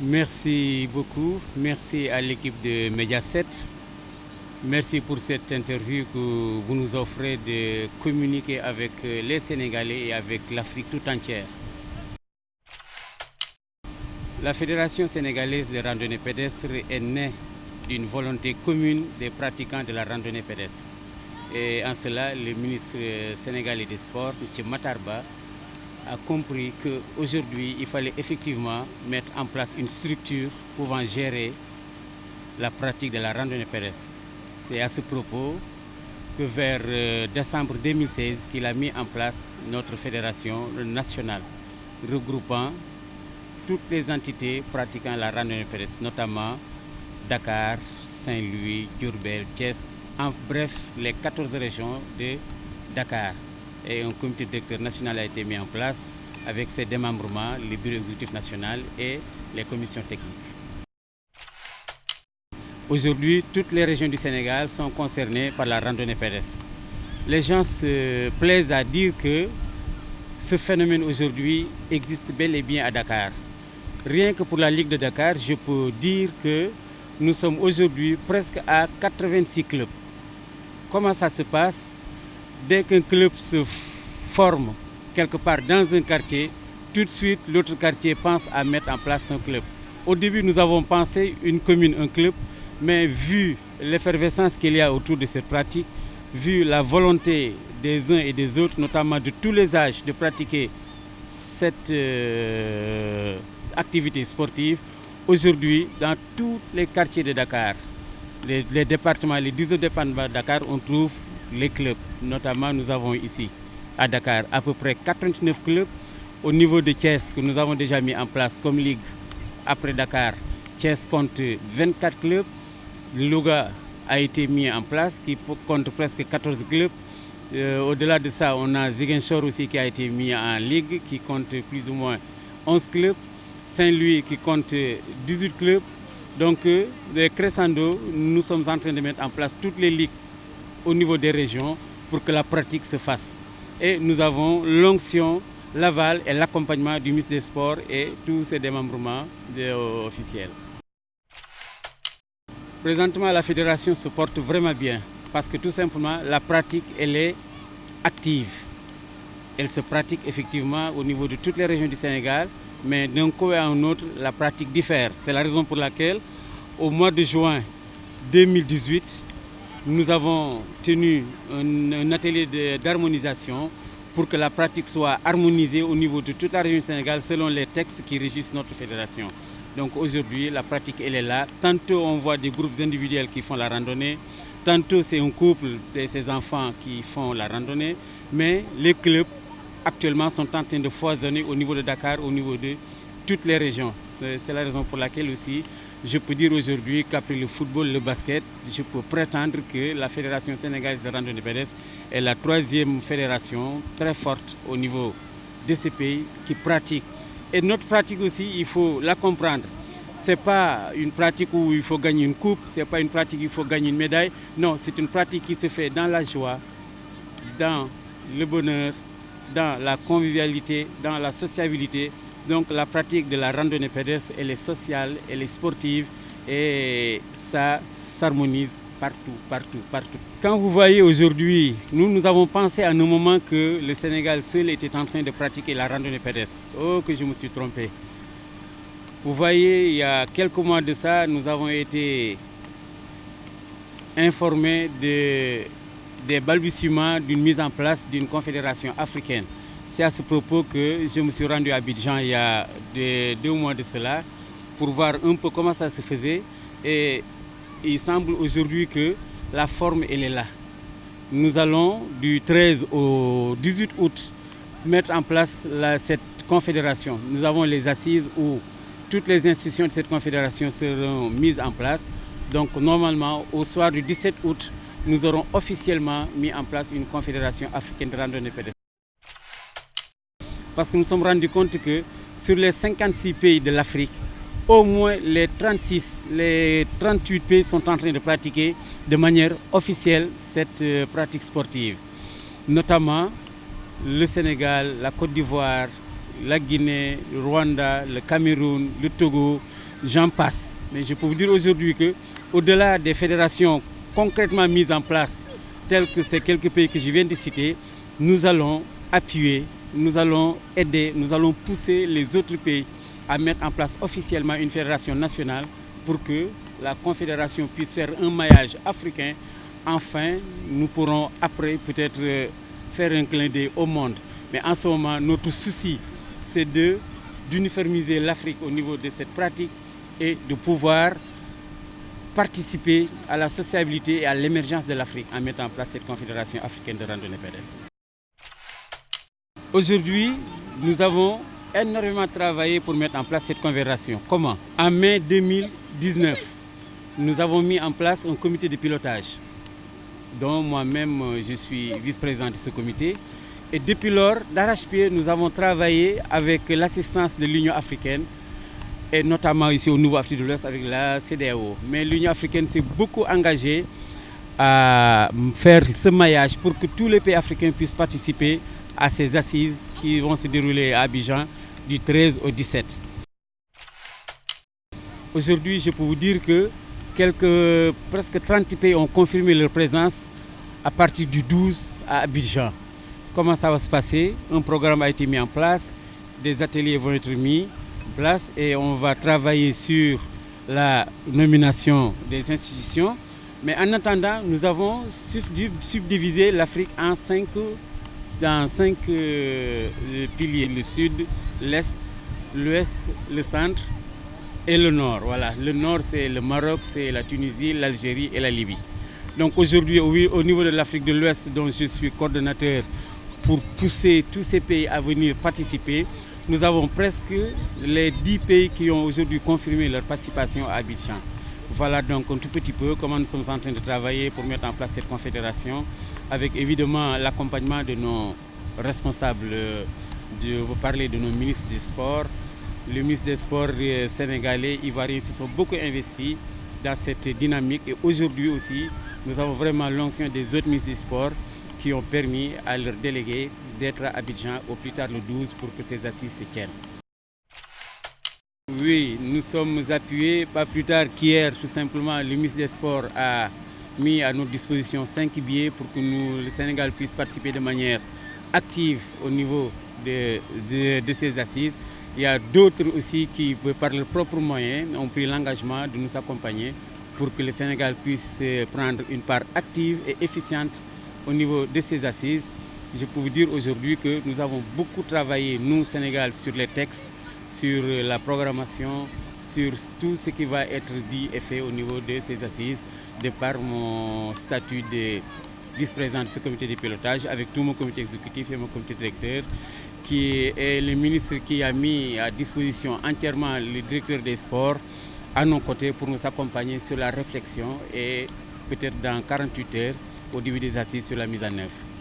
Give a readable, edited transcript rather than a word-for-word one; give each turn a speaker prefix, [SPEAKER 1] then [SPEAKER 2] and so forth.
[SPEAKER 1] Merci beaucoup. Merci à l'équipe de Mediaset. Merci pour cette interview que vous nous offrez de communiquer avec les Sénégalais et avec l'Afrique tout entière. La Fédération sénégalaise de randonnée pédestre est née d'une volonté commune des pratiquants de la randonnée pédestre. Et en cela, le ministre sénégalais des Sports, M. Matarba, a compris qu'aujourd'hui, il fallait effectivement mettre en place une structure pouvant gérer la pratique de la randonnée pédestre. C'est à ce propos que vers décembre 2016 qu'il a mis en place notre fédération nationale, regroupant toutes les entités pratiquant la randonnée pédestre, notamment Dakar, Saint-Louis, Diourbel, Thiès, en bref les 14 régions de Dakar. Et un comité directeur national a été mis en place avec ses démembrements, le bureau exécutif national et les commissions techniques. Aujourd'hui, toutes les régions du Sénégal sont concernées par la randonnée pédestre. Les gens se plaisent à dire que ce phénomène aujourd'hui existe bel et bien à Dakar. Rien que pour la Ligue de Dakar, je peux dire que nous sommes aujourd'hui presque à 86 clubs. Comment ça se passe? Dès qu'un club se forme quelque part dans un quartier, tout de suite l'autre quartier pense à mettre en place son club. Au début, nous avons pensé une commune, un club, mais vu l'effervescence qu'il y a autour de cette pratique, vu la volonté des uns et des autres, notamment de tous les âges, de pratiquer cette activité sportive, aujourd'hui, dans tous les quartiers de Dakar, les départements, les 19 départements de Dakar, on trouve les clubs. Notamment, nous avons ici, à Dakar, à peu près 89 clubs. Au niveau de Thiès, que nous avons déjà mis en place comme ligue, après Dakar, Thiès compte 24 clubs. Louga a été mis en place, qui compte presque 14 clubs. Au-delà de ça, on a Ziguinchor aussi qui a été mis en ligue, qui compte plus ou moins 11 clubs. Saint-Louis qui compte 18 clubs. Donc, crescendo, nous sommes en train de mettre en place toutes les ligues au niveau des régions pour que la pratique se fasse. Et nous avons l'onction, l'aval et l'accompagnement du ministre des Sports et tous ses démembrements officiels. Présentement, la fédération se porte vraiment bien parce que tout simplement, la pratique, elle est active. Elle se pratique effectivement au niveau de toutes les régions du Sénégal, mais d'un côté à un autre, la pratique diffère. C'est la raison pour laquelle, au mois de juin 2018, nous avons tenu un atelier d'harmonisation pour que la pratique soit harmonisée au niveau de toute la région du Sénégal selon les textes qui régissent notre fédération. Donc aujourd'hui, la pratique, elle est là. Tantôt, on voit des groupes individuels qui font la randonnée. Tantôt, c'est un couple de ces enfants qui font la randonnée. Mais les clubs, actuellement, sont en train de foisonner au niveau de Dakar, au niveau de toutes les régions. C'est la raison pour laquelle aussi, je peux dire aujourd'hui qu'après le football, le basket, je peux prétendre que la Fédération sénégalaise de randonnée pédestre est la troisième fédération très forte au niveau de ces pays qui pratiquent. Et notre pratique aussi, il faut la comprendre. Ce n'est pas une pratique où il faut gagner une coupe, ce n'est pas une pratique où il faut gagner une médaille. Non, c'est une pratique qui se fait dans la joie, dans le bonheur, dans la convivialité, dans la sociabilité. Donc la pratique de la randonnée pédestre, elle est sociale, elle est sportive et ça s'harmonise partout, partout, partout. Quand vous voyez aujourd'hui, nous avons pensé à un moment que le Sénégal seul était en train de pratiquer la randonnée pédestre. Oh, que je me suis trompé. Vous voyez, il y a quelques mois de ça, nous avons été informés des balbutiements d'une mise en place d'une confédération africaine. C'est à ce propos que je me suis rendu à Abidjan il y a 2 mois de cela pour voir un peu comment ça se faisait. Et il semble aujourd'hui que la forme, elle est là. Nous allons du 13 au 18 août mettre en place cette confédération. Nous avons les assises où toutes les institutions de cette confédération seront mises en place. Donc normalement, au soir du 17 août, nous aurons officiellement mis en place une confédération africaine de randonnée pédestre. Parce que nous nous sommes rendus compte que sur les 56 pays de l'Afrique, au moins les 36, les 38 pays sont en train de pratiquer de manière officielle cette pratique sportive. Notamment le Sénégal, la Côte d'Ivoire, la Guinée, le Rwanda, le Cameroun, le Togo, j'en passe. Mais je peux vous dire aujourd'hui qu'au-delà des fédérations concrètement mises en place, telles que ces quelques pays que je viens de citer, nous allons appuyer, nous allons aider, nous allons pousser les autres pays à mettre en place officiellement une fédération nationale pour que la confédération puisse faire un maillage africain. Enfin, nous pourrons après peut-être faire un clin d'œil au monde. Mais en ce moment, notre souci, c'est d'uniformiser l'Afrique au niveau de cette pratique et de pouvoir participer à la sociabilité et à l'émergence de l'Afrique en mettant en place cette confédération africaine de randonnée pédestre. Aujourd'hui, nous avons énormément travaillé pour mettre en place cette confédération. Comment? En mai 2019, nous avons mis en place un comité de pilotage, dont moi-même je suis vice-président de ce comité. Et depuis lors, d'arrache-pied, nous avons travaillé avec l'assistance de l'Union africaine et notamment ici au Nouveau-Afrique de l'Ouest avec la CEDEAO. Mais l'Union africaine s'est beaucoup engagée à faire ce maillage pour que tous les pays africains puissent participer à ces assises qui vont se dérouler à Abidjan du 13 au 17. Aujourd'hui, je peux vous dire que presque 30 pays ont confirmé leur présence à partir du 12 à Abidjan. Comment ça va se passer? Un programme a été mis en place, des ateliers vont être mis en place et on va travailler sur la nomination des institutions. Mais en attendant, nous avons subdivisé l'Afrique en cinq piliers: le sud, l'est, l'ouest, le centre et le nord. Voilà. Le nord, c'est le Maroc, c'est la Tunisie, l'Algérie et la Libye. Donc aujourd'hui, au niveau de l'Afrique de l'Ouest, dont je suis coordonnateur pour pousser tous ces pays à venir participer, nous avons presque les 10 pays qui ont aujourd'hui confirmé leur participation à Abidjan. Voilà donc un tout petit peu comment nous sommes en train de travailler pour mettre en place cette confédération, avec évidemment l'accompagnement de nos responsables. Je vous parler de nos ministres des Sports. Le ministre des Sports sénégalais, ivoiriens se sont beaucoup investis dans cette dynamique. Et aujourd'hui aussi, nous avons vraiment l'onction des autres ministres des Sports qui ont permis à leurs délégués d'être à Abidjan au plus tard le 12 pour que ces assises se tiennent. Oui, nous sommes appuyés, pas plus tard qu'hier, tout simplement, le ministre des Sports a mis à notre disposition 5 billets pour que le Sénégal puisse participer de manière active au niveau de ces assises. Il y a d'autres aussi qui, par leurs propres moyens, ont pris l'engagement de nous accompagner pour que le Sénégal puisse prendre une part active et efficiente au niveau de ces assises. Je peux vous dire aujourd'hui que nous avons beaucoup travaillé, nous, Sénégal, sur les textes, sur la programmation, sur tout ce qui va être dit et fait au niveau de ces assises, de par mon statut de vice-président de ce comité de pilotage, avec tout mon comité exécutif et mon comité directeur, qui est le ministre qui a mis à disposition entièrement le directeur des sports à nos côtés pour nous accompagner sur la réflexion et peut-être dans 48 heures au début des assises sur la mise en œuvre.